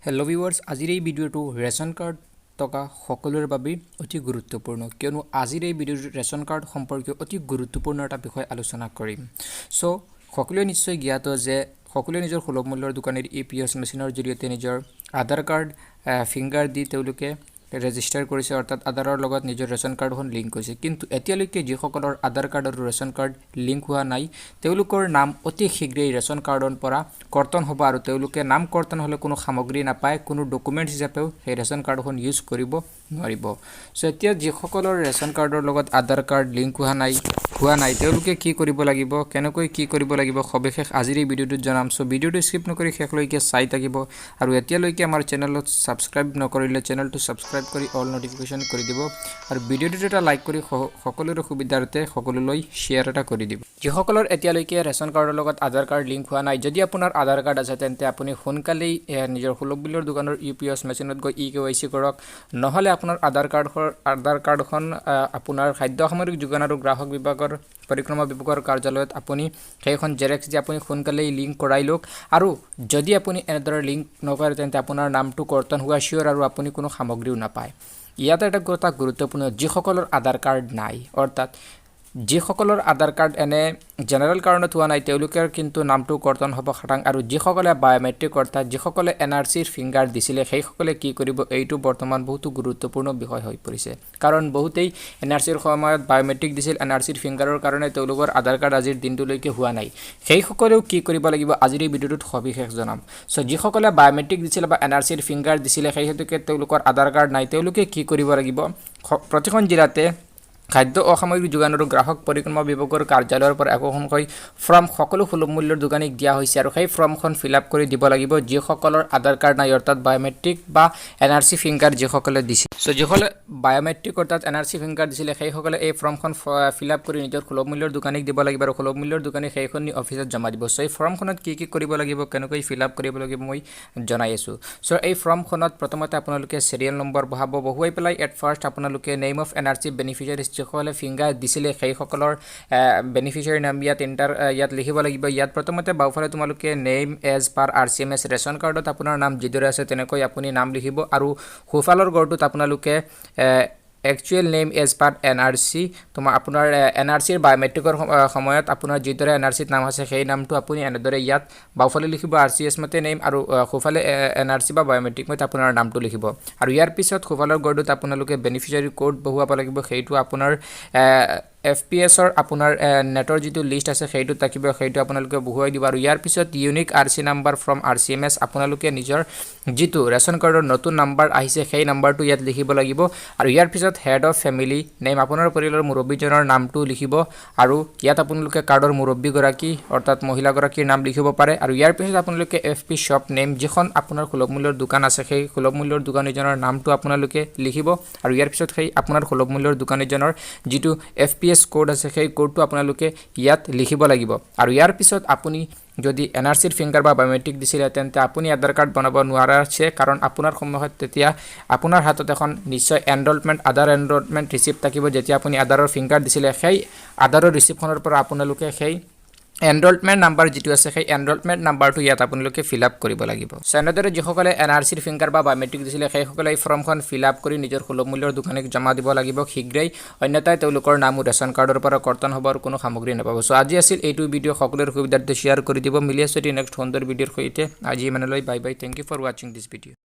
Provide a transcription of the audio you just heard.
Hello' viewers, আজিৰ এই ভিডিঅ'টো ৰেচন কাৰ্ড থকা সকলোৰে বাবে অতি গুৰুত্বপূৰ্ণ, কিয়নো আজিৰ এই ভিডিঅ'টোত ৰেচন কাৰ্ড সম্পৰ্কীয় অতি গুৰুত্বপূৰ্ণ এটা বিষয় আলোচনা কৰিম। সকলোৱে নিশ্চয় জ্ঞাত যে সকলোৱে নিজৰ সুলভ মূল্যৰ দোকানীৰ EPS মেচিনৰ জৰিয়তে নিজৰ আধাৰ কাৰ্ড ফিংগাৰ দি তেওঁলোকে ৰেজিষ্টাৰ কৰিছে, অৰ্থাৎ আধাৰৰ লগত নিজৰ ৰেচন কাৰ্ডখন লিংক কৰিছে। কিন্তু এতিয়ালৈকে যিসকলৰ আধাৰ কাৰ্ড আৰু ৰেচন কাৰ্ড লিংক হোৱা নাই, তেওঁলোকৰ নাম অতি শীঘ্ৰেই ৰেচন কাৰ্ডৰ পৰা কৰ্তন হ'ব আৰু তেওঁলোকে নাম কৰ্তন হ'লে কোনো সামগ্ৰী নাপায়, কোনো ডকুমেণ্টছ হিচাপেও সেই ৰেচন কাৰ্ডখন ইউজ কৰিব নোৱাৰিব। এতিয়া যিসকলৰ ৰেচন কাৰ্ডৰ লগত আধাৰ কাৰ্ড লিংক হোৱা নাই তেওঁলোকে কি কৰিব লাগিব, কেনেকৈ কি কৰিব লাগিব, সবিশেষ আজিৰ এই ভিডিঅ'টোত জনাম। ভিডিঅ'টো স্কিপ নকৰি শেষলৈকে চাই থাকিব আৰু এতিয়ালৈকে আমাৰ চেনেলত ছাবস্ক্ৰাইব নকৰিলে চেনেলটো ছাবস্ক্ৰাইব কৰি অল নটিফিকেশ্যন কৰি দিব আৰু ভিডিঅ'টোত এটা লাইক কৰি সকলোৰে সুবিধাৰ্থে সকলোলৈ শ্বেয়াৰ এটা কৰি দিব। যিসকলৰ এতিয়ালৈকে ৰেচন কাৰ্ডৰ লগত আধাৰ কাৰ্ড লিংক হোৱা নাই, যদি আপোনাৰ আধাৰ কাৰ্ড আছে তেন্তে আপুনি সোনকালেই নিজৰ সুলভ মূল্যৰ দোকানৰ EPS মেচিনত গৈ KYC কৰক। নহ'লে আপোনাৰ আধাৰ কাৰ্ডখন আপোনাৰ খাদ্য সামগ্ৰী যোগান আৰু গ্ৰাহক বিভাগৰ পৰিক্ৰমা বিভাগৰ কাৰ্যালয়ত আপুনি সেইখন জেৰেক্স দি আপুনি সোনকালেই লিংক কৰাই লওক। আৰু যদি আপুনি এনেদৰে লিংক নকৰে তেন্তে আপোনাৰ নামটো কৰ্তন হোৱা চিয়'ৰ আৰু আপুনি কোনো সামগ্ৰীও নাপায়। ইয়াতে এটা কথা গুৰুত্বপূৰ্ণ, যিসকলৰ আধাৰ কাৰ্ড নাই, অৰ্থাৎ যিসকলৰ আধাৰ কাৰ্ড এনে জেনেৰেল কাৰণত হোৱা নাই তেওঁলোকৰ কিন্তু নামটো কৰ্তন হ'ব খাটাং। আৰু যিসকলে বায়'মেট্ৰিক অৰ্থাৎ যিসকলে NRCৰ ফিংগাৰ দিছিলে সেইসকলে কি কৰিব, এইটো বৰ্তমান বহুতো গুৰুত্বপূৰ্ণ বিষয় হৈ পৰিছে। কাৰণ বহুতেই NRCৰ সময়ত বায়'মেট্ৰিক দিছিল, NRCৰ ফিংগাৰৰ কাৰণে তেওঁলোকৰ আধাৰ কাৰ্ড আজিৰ দিনটোলৈকে হোৱা নাই। সেইসকলেও কি কৰিব লাগিব আজিৰ এই ভিডিঅ'টোত সবিশেষ জনাম। যিসকলে বায়'মেট্ৰিক দিছিলে বা NRCৰ ফিংগাৰ দিছিলে সেই হেতুকে তেওঁলোকৰ আধাৰ কাৰ্ড নাই, তেওঁলোকে কি কৰিব লাগিব, প্ৰতিখন জিলাতে খাদ্য অসামৰিক যোগান আৰু গ্ৰাহক পৰিক্ৰমা বিভাগৰ কাৰ্যালয়ৰ পৰা একোখনকৈ ফৰ্ম সকলো সুলভ মূল্যৰ দোকানীক দিয়া হৈছে আৰু সেই ফৰ্মখন ফিল আপ কৰি দিব লাগিব যিসকলৰ আধাৰ কাৰ্ড নাই, অৰ্থাৎ বায়'মেট্ৰিক বা NRC ফিংগাৰ যিসকলে দিছিল। যিসকলে বায়'মেট্ৰিক অৰ্থাৎ NRC ফিংগাৰ দিছিলে সেইসকলে এই ফৰ্মখন ফিল আপ কৰি নিজৰ সুলভ মূল্যৰ দোকানীক দিব লাগিব আৰু সুলভ মূল্যৰ দোকানী সেইখন নি অফিচত জমা দিব। এই ফৰ্মখনত কি কি কৰিব লাগিব, কেনেকৈ ফিল আপ কৰিব লাগিব মই জনাই আছোঁ। এই ফৰ্মখনত প্ৰথমতে আপোনালোকে চিৰিয়েল নম্বৰ বহুৱাই পেলাই এট ফাৰ্ষ্ট আপোনালোকে নেম অফ NRC বেনিফিচিয়াৰী যিসকলে ফিংগাৰ দিছিলে সেইসকলৰ বেনিফিচিয়াৰী নাম ইয়াত লিখিব লাগিব। ইয়াত প্ৰথমতে বাওঁফালে তোমালোকে name as per RCMS ration কাৰ্ডত আপোনাৰ নাম যিদৰে আছে তেনেকৈ আপুনি নাম লিখিব আৰু সোঁফালৰ ঘৰটোত আপোনালোকে actual name as per NRC আপোনাৰ NRCৰ বায়'মেট্ৰিকৰ সময়ত আপোনাৰ যিদৰে NRCত নাম আছে সেই নামটো আপুনি এনেদৰে ইয়াত বাওঁফালে লিখিব RCS মতে নেম আৰু সোঁফালে NRC বা বায়'মেট্ৰিক মতে আপোনাৰ নামটো লিখিব। আৰু ইয়াৰ পিছত সোঁফালৰ ঘৰটোত আপোনালোকে বেনিফিচিয়াৰী কোড বহুৱাব লাগিব, সেইটো আপোনাৰ FPS-ৰ আপোনাৰ নেটৰ যিটো লিষ্ট আছে সেইটোত থাকিব, সেইটো আপোনালোকে বহুৱাই দিব। আৰু ইয়াৰ পিছত unique RC number from RCMS আপোনালোকে নিজৰ যিটো ৰেচন কাৰ্ডৰ নতুন নাম্বাৰ আহিছে সেই নাম্বাৰটো ইয়াত লিখিব লাগিব। আৰু ইয়াৰ পিছত হেড অফ ফেমিলি নেম আপোনাৰ পৰিয়ালৰ মুৰব্বীজনৰ নামটো লিখিব আৰু ইয়াত আপোনালোকে কাৰ্ডৰ মুৰব্বীগৰাকী অৰ্থাৎ মহিলাগৰাকীৰ নাম লিখিব পাৰে। আৰু ইয়াৰ পিছত আপোনালোকে FP শ্বপ নেম যিখন আপোনাৰ সুলভ মূল্যৰ দোকান আছে সেই সুলভ মূল্যৰ দোকানীজনৰ নামটো আপোনালোকে লিখিব। আৰু ইয়াৰ পিছত সেই আপোনাৰ সুলভ মূল্যৰ দোকানীজনৰ যিটো FPS কোড আছে সেই কোডটো আপোনালোকে ইয়াত লিখিব লাগিব। আৰু ইয়াৰ পিছত আপুনি যদি NRCৰ ফিংগাৰ বা বায়'মেট্ৰিক দিছিলে তেন্তে আপুনি আধাৰ কাৰ্ড বনাব নোৱাৰাছে, কাৰণ আপোনাৰ সময়ত তেতিয়া আপোনাৰ হাতত এখন নিশ্চয় আধাৰ এনৰলমেণ্ট ৰিচিপ্ট থাকিব। যেতিয়া আপুনি আধাৰৰ ফিংগাৰ দিছিলে সেই আধাৰৰ ৰিচিপ্টখনৰ পৰা আপোনালোকে সেই এনৰলমেণ্ট নাম্বাৰ যিটো আছে সেই এনৰলমেণ্ট নাম্বাৰটো ইয়াত আপোনালোকে ফিল আপ কৰিব লাগিব। এনেদৰে যিসকলে NRCৰ ফিংগাৰ বা বায়'মেট্ৰিক দিছিলে সেইসকলে এই ফৰ্মখন ফিল আপ কৰি নিজৰ সুলভ মূল্যৰ দোকানীক জমা দিব লাগিব শীঘ্ৰেই, অন্যথাই তেওঁলোকৰ নামো ৰেচন কাৰ্ডৰ পৰা কৰ্তন হ'ব আৰু কোনো সামগ্ৰী নাপাব। আজি আছিল এইটো ভিডিঅ' সকলোৰে সুবিধাৰ্থে শ্বেয়াৰ কৰি দিব। মিলি আছোঁ নেক্সট সুন্দৰ ভিডিঅ'ৰ সৈতে। আজি ইমানলৈ, bye bye, thank you for ৱাচিং দিছ ভিডিঅ'।